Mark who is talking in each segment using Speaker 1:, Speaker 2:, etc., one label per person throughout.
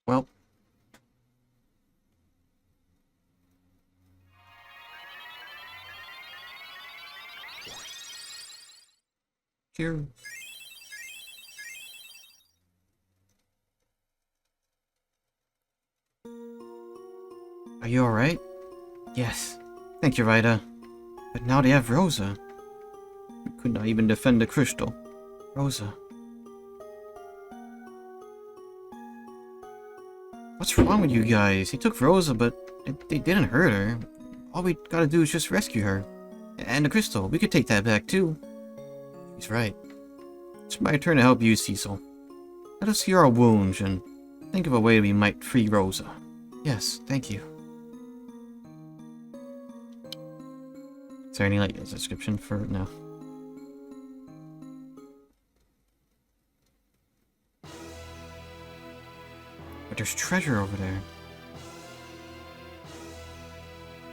Speaker 1: Well, here. Are you alright? Yes. Thank you, Rita. But now they have Rosa. We could not even defend the crystal. Rosa. What's wrong with you guys? He took Rosa, but they didn't hurt her. All we gotta do is just rescue her. And the crystal, we could take that back too. He's right. It's my turn to help you, Cecil. Let us heal our wounds and think of a way we might free Rosa. Yes, thank you. Is there any, like, a description for it? No. But there's treasure over there.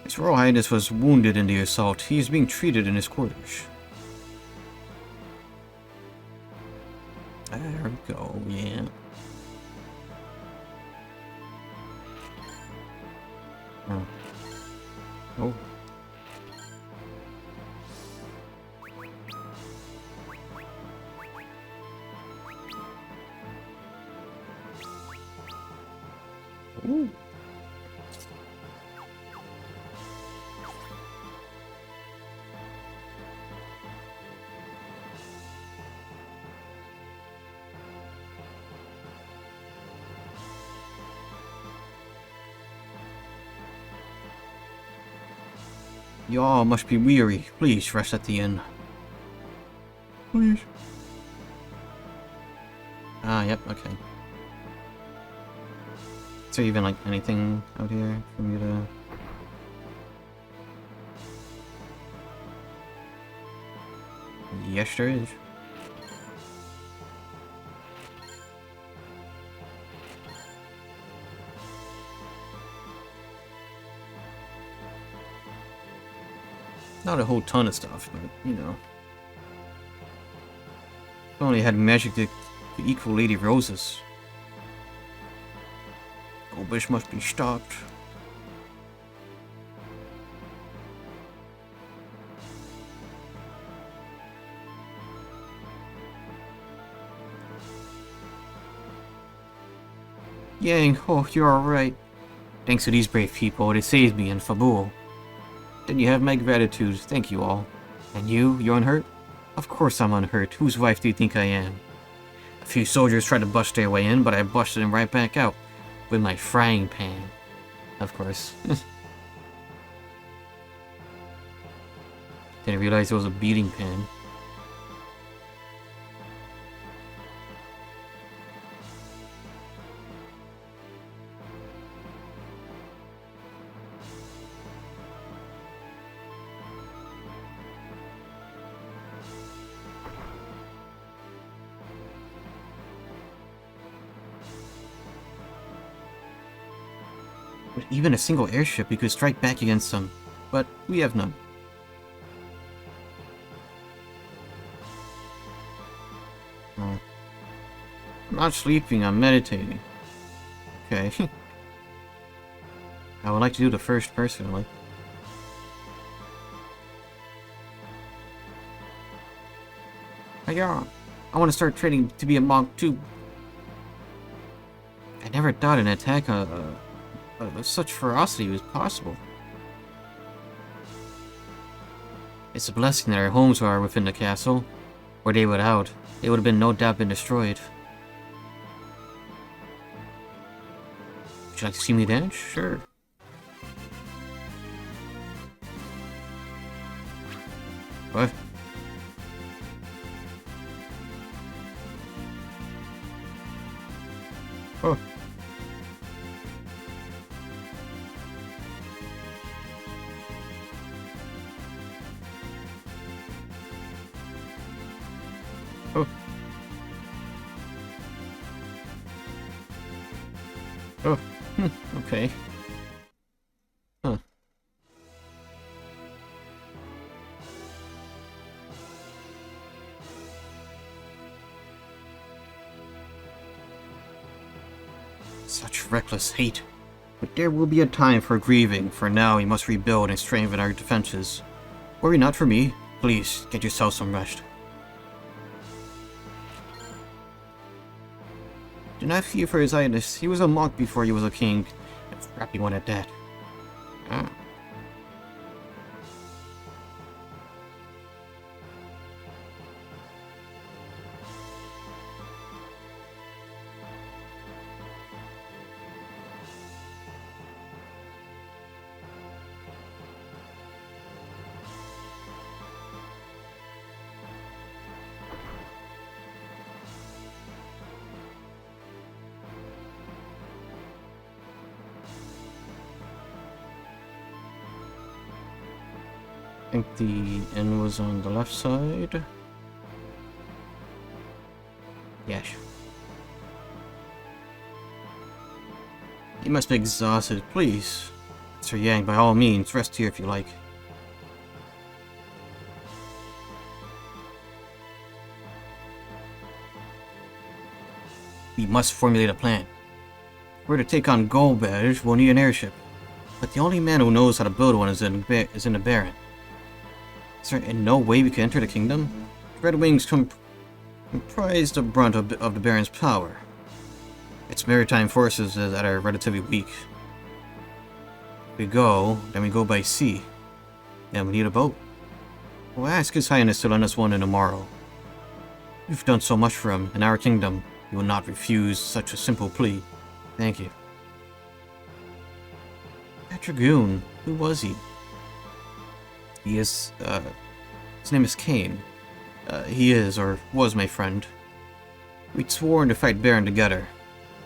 Speaker 1: His Royal Highness was wounded in the assault. He is being treated in his quarters. There we go, yeah. Oh. Oh. Ooh. Y'all must be weary. Please rest at the inn. Please. Ah, yep, okay. Is there even, like, anything out here for me to... Yes, there is. Not a whole ton of stuff, but, you know. If only had magic to equal Lady Rose's. Gobish must be stopped. Yang, oh, you're alright. Thanks to these brave people, they saved me in Fabul. Then you have my gratitude, thank you all. And you're unhurt? Of course I'm unhurt, whose wife do you think I am? A few soldiers tried to bust their way in, but I busted them right back out. With my frying pan. Of course. Didn't realize it was a beating pan. With even a single airship, we could strike back against them. But we have none. Oh. I'm not sleeping, I'm meditating. Okay. I would like to do the first personally. Yeah, I want to start training to be a monk too. I never thought an attack of such ferocity was possible. It's a blessing that our homes are within the castle. Were they without, they would have been no doubt been destroyed. Would you like to see me dance? Sure. What? Oh. Oh. Oh. Okay. Huh. Such reckless hate. But there will be a time for grieving. For now, we must rebuild and strengthen our defenses. Worry not for me. Please, get yourself some rest. Do not fear for his highness. He was a monk before he was a king. A scrappy one at that. I think the inn was on the left side. Yes. You must be exhausted. Please, Sir Yang, by all means, rest here if you like. We must formulate a plan. If we're to take on Golbez, we'll need an airship. But the only man who knows how to build one is in the Baron. Is there in no way we can enter the kingdom? Red Wings comprise the brunt of the Baron's power. Its maritime forces that are relatively weak. If we go, then we go by sea. Then we need a boat. We'll ask His Highness to lend us one in tomorrow. You've done so much for him in our kingdom. You will not refuse such a simple plea. Thank you. That dragoon, who was he? He is, his name is Kane. He is, or was, my friend. We'd sworn to fight Baron together.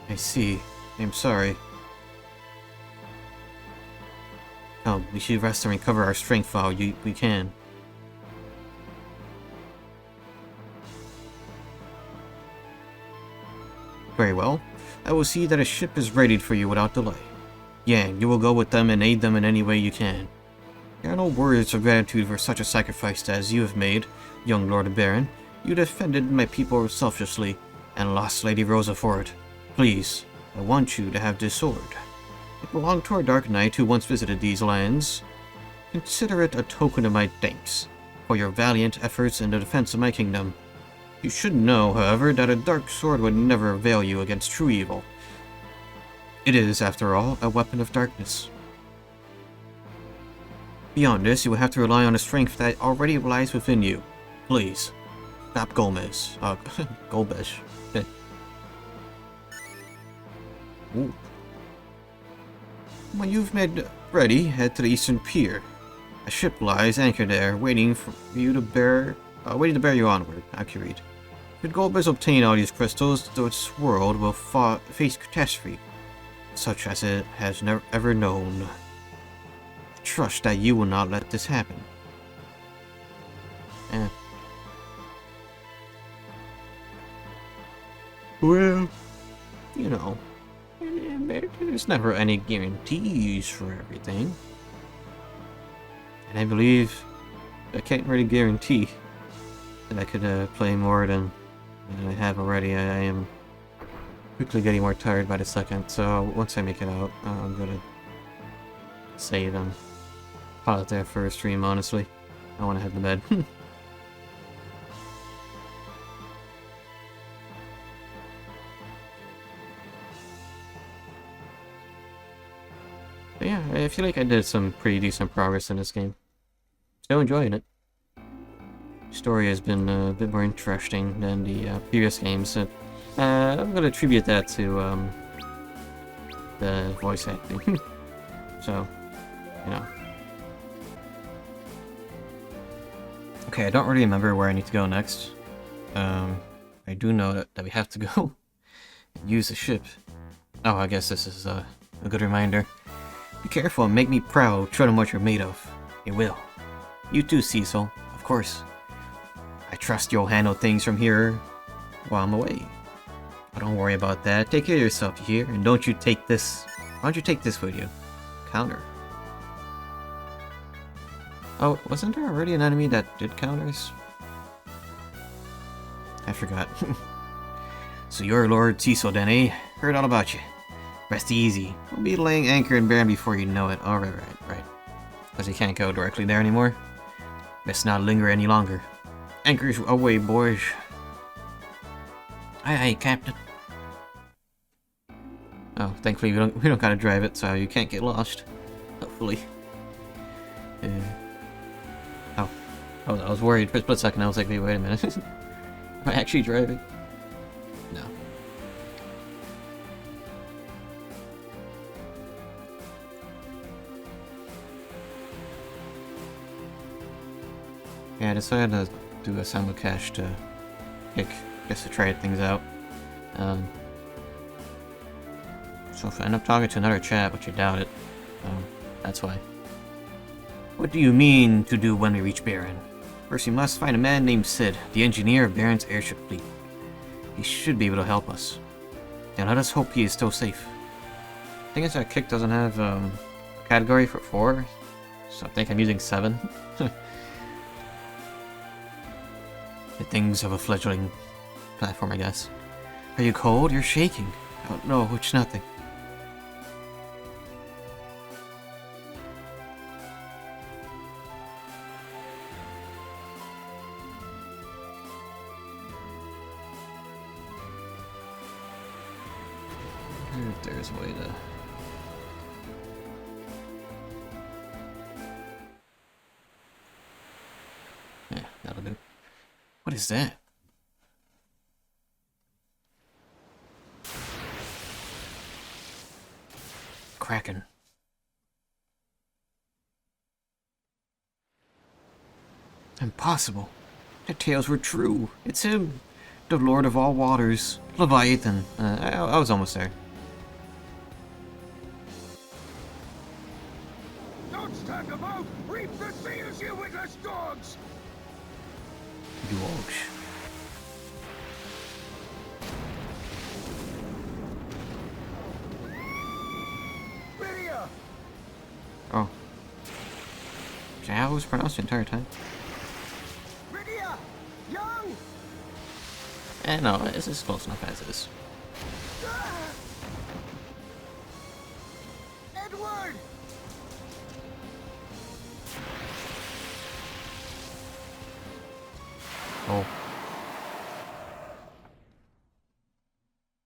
Speaker 1: I see. I'm sorry. Come, we should rest and recover our strength while we can. Very well. I will see that a ship is readied for you without delay. Yang, you will go with them and aid them in any way you can. There are no words of gratitude for such a sacrifice as you have made, young Lord Baron. You defended my people selflessly, and lost Lady Rosa for it. Please, I want you to have this sword. It belonged to our Dark Knight who once visited these lands. Consider it a token of my thanks for your valiant efforts in the defense of my kingdom. You should know, however, that a dark sword would never avail you against true evil. It is, after all, a weapon of darkness. Beyond this, you will have to rely on the strength that already lies within you. Please, stop Gomez. Golbez. Ooh. When you've made ready, head to the eastern pier. A ship lies anchored there, waiting to bear you onward. Accurate. Should Golbez obtain all these crystals, its world will face catastrophe, such as it has never ever known. Trust that you will not let this happen. Well, you know, there's never any guarantees for everything. And I believe I can't really guarantee that I could play more than I have already. I am quickly getting more tired by the second, so once I make it out, I'm gonna save and pause it there for a stream, honestly. I want to head to bed. But yeah, I feel like I did some pretty decent progress in this game. Still enjoying it. Story has been a bit more interesting than the previous games. I'm gonna attribute that to the voice acting. So, you know. Okay, I don't really remember where I need to go next. I do know that we have to go and use the ship. Oh, I guess this is a good reminder. Be careful and make me proud, show them what you're made of. It will. You too, Cecil, of course. I trust you'll handle things from here while I'm away. But don't worry about that. Take care of yourself here, and don't you take this... Why don't you take this with you? Counter. Oh, wasn't there already an enemy that did counters? I forgot. So you're Lord Cecil then, eh? Heard all about you. Rest easy. We'll be laying anchor in Baron before you know it. Oh, right. Because you can't go directly there anymore. Best not linger any longer. Anchors away, boys. Aye, Captain. Oh, thankfully we don't gotta drive it, so you can't get lost. Hopefully. Oh, I was worried for a split second. I was like, wait a minute. Am I actually driving? No. Yeah, I decided to do a simulcast to kick, just to try things out. So if I end up talking to another chat, which I doubt it, that's why. What do you mean to do when we reach Baron? First, we must find a man named Sid, the engineer of Baron's airship fleet. He should be able to help us. And let us hope he is still safe. The thing is that Kick doesn't have a category for 4, so I think I'm using 7. The things of a fledgling platform, I guess. Are you cold? You're shaking. Oh no, it's nothing. There's a way to... Yeah, that'll do. What is that? Kraken. Impossible. The tales were true. It's him. The Lord of all waters. Leviathan. I was almost there.
Speaker 2: Don't stand about! Reap the seals, you witless dogs!
Speaker 1: Dogs.
Speaker 2: Lydia!
Speaker 1: Oh. Is that how it was pronounced the entire time?
Speaker 2: Lydia! Young!
Speaker 1: No, this is close enough as is.
Speaker 2: Ah! Edward!
Speaker 1: Oh.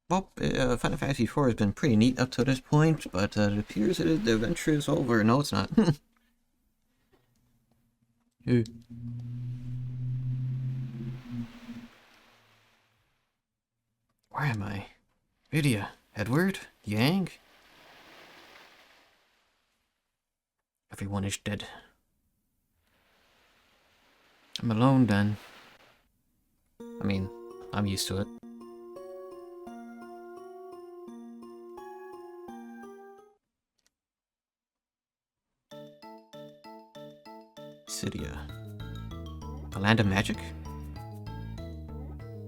Speaker 1: Well, Final Fantasy IV has been pretty neat up to this point, but it appears that the adventure is over. No, it's not. Where am I? Lydia, Edward, Yang? Everyone is dead. I'm alone then. I mean, I'm used to it. Cydia. The land of magic?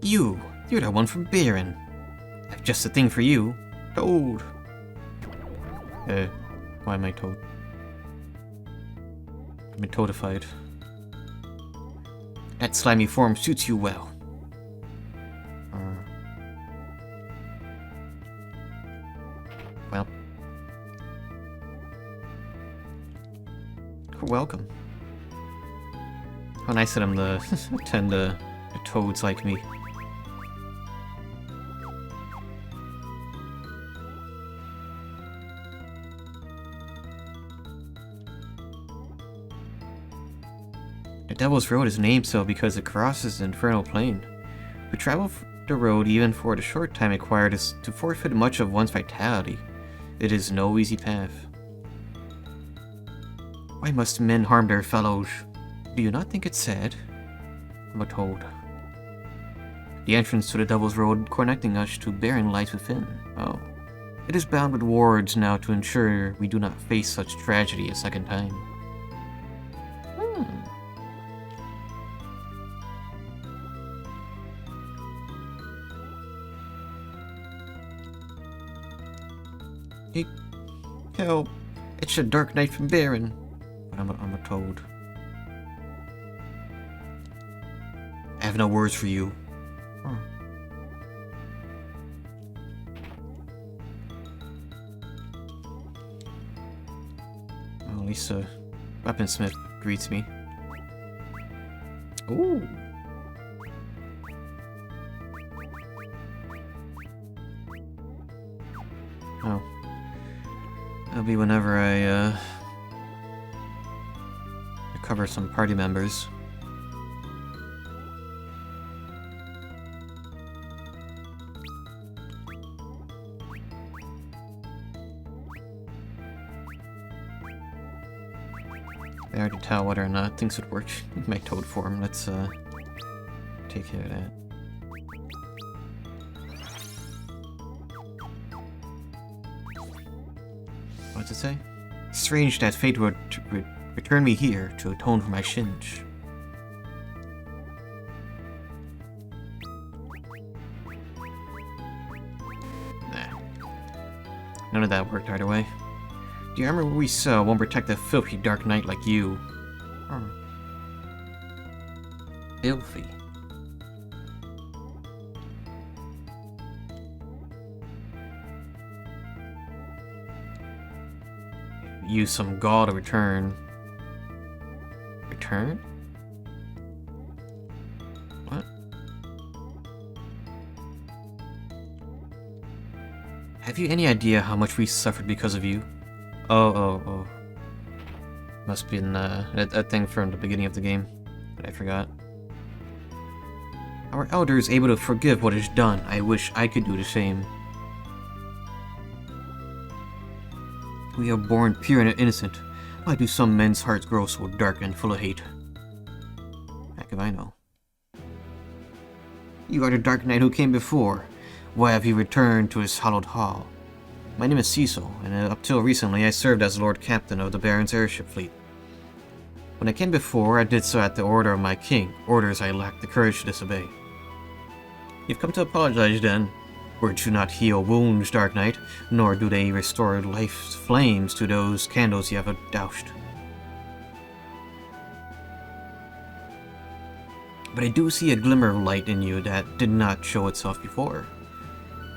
Speaker 1: You're the one from Baron. I've just a thing for you. Toad. Why am I Toad? I've been toadified. That slimy form suits you well. Well. Welcome. How nice of them to attend to toads like me. The Devil's Road is named so because it crosses the Infernal Plane. To travel the road even for the short time required is to forfeit much of one's vitality. It is no easy path. Why must men harm their fellows? Do you not think it's sad? I'm a toad. The entrance to the Devil's Road connecting us to Baron lies within. Oh. It is bound with wards now to ensure we do not face such tragedy a second time. Help! It's a dark night from Baron. But I'm a toad. I have no words for you. at least a weaponsmith greets me. Ooh. Oh. That'll be whenever I recover some party members. I already tell whether or not things would work in my toad form. Let's take care of that. What's it say? Strange that fate would return me here to atone for my sins. Nah. None of that worked either way. The armor we sell won't protect a filthy dark knight like you. Filthy. Use some gall to return. Return? What? Have you any idea how much we suffered because of you? Oh. Must be in that thing from the beginning of the game that I forgot. Our elder is able to forgive what is done. I wish I could do the same. We are born pure and innocent. Why do some men's hearts grow so dark and full of hate? Heck if I know. You are the Dark Knight who came before. Why have you returned to his hallowed hall? My name is Cecil, and up till recently I served as Lord Captain of the Baron's airship fleet. When I came before, I did so at the order of my king, orders I lacked the courage to disobey. You've come to apologize then. Words do not heal wounds, Dark Knight, nor do they restore life's flames to those candles you have doused. But I do see a glimmer of light in you that did not show itself before.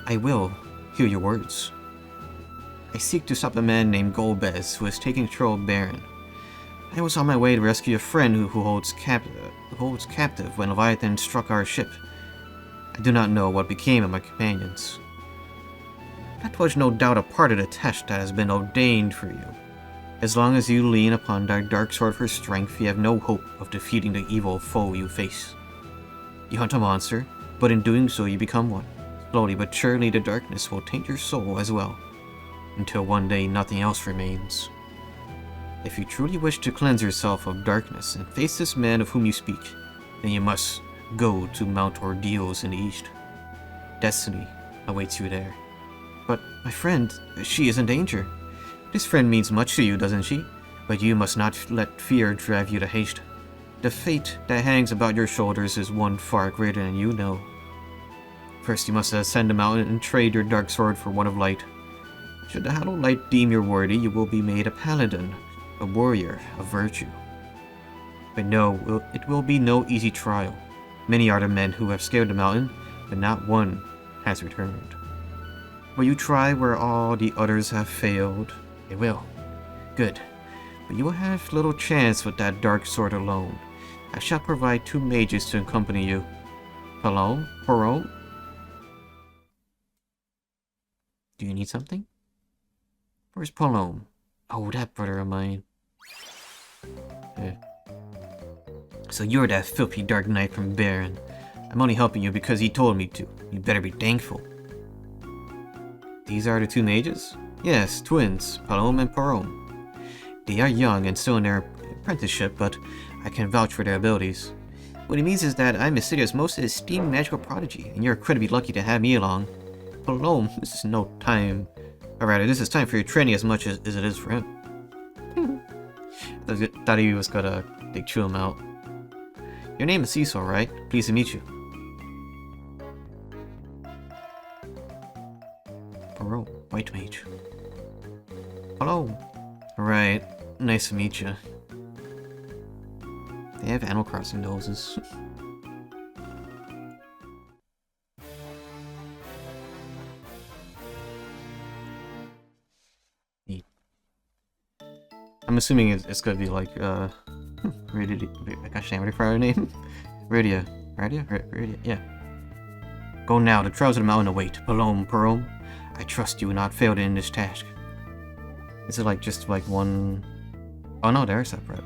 Speaker 1: I will hear your words. I seek to stop a man named Golbez who is taking control of Baron. I was on my way to rescue a friend who holds captive when Leviathan struck our ship. I do not know what became of my companions. That was no doubt a part of the test that has been ordained for you. As long as you lean upon thy dark sword for strength, you have no hope of defeating the evil foe you face. You hunt a monster, but in doing so you become one. Slowly but surely the darkness will taint your soul as well, until one day nothing else remains. If you truly wish to cleanse yourself of darkness and face this man of whom you speak, then you must go to Mount Ordeals in the east. Destiny awaits you there. But, my friend, she is in danger. This friend means much to you, doesn't she? But you must not let fear drive you to haste. The fate that hangs about your shoulders is one far greater than you know. First you must ascend the mountain and trade your dark sword for one of light. Should the Hallowed Light deem you worthy, you will be made a paladin, a warrior of virtue. But no, it will be no easy trial. Many are the men who have scaled the mountain, but not one has returned. Will you try where all the others have failed? They will. Good. But you will have little chance with that dark sword alone. I shall provide 2 mages to accompany you. Palom? Do you need something? Where's Palom? Oh, that brother of mine. So you're that filthy Dark Knight from Baron. I'm only helping you because he told me to. You better be thankful. These are the 2 mages? Yes, twins, Palom and Parom. They are young and still in their apprenticeship, but I can vouch for their abilities. What it means is that I'm Mystidia's most esteemed magical prodigy, and you're incredibly lucky to have me along. Palom, this is no time. Or rather, this is time for your training as much as it is for him. I thought he was gonna chew him out. Your name is Cecil, right? Pleased to meet you. Parole, White Mage. Hello. Right, nice to meet you. They have Animal Crossing noses. I'm assuming it's gonna be like, Radio, gosh damn, what is her name? Radio, yeah. Go now, the trials of the mountain await. Palom, I trust you will not fail in this task. Is it like just like one... Oh no, they're separate.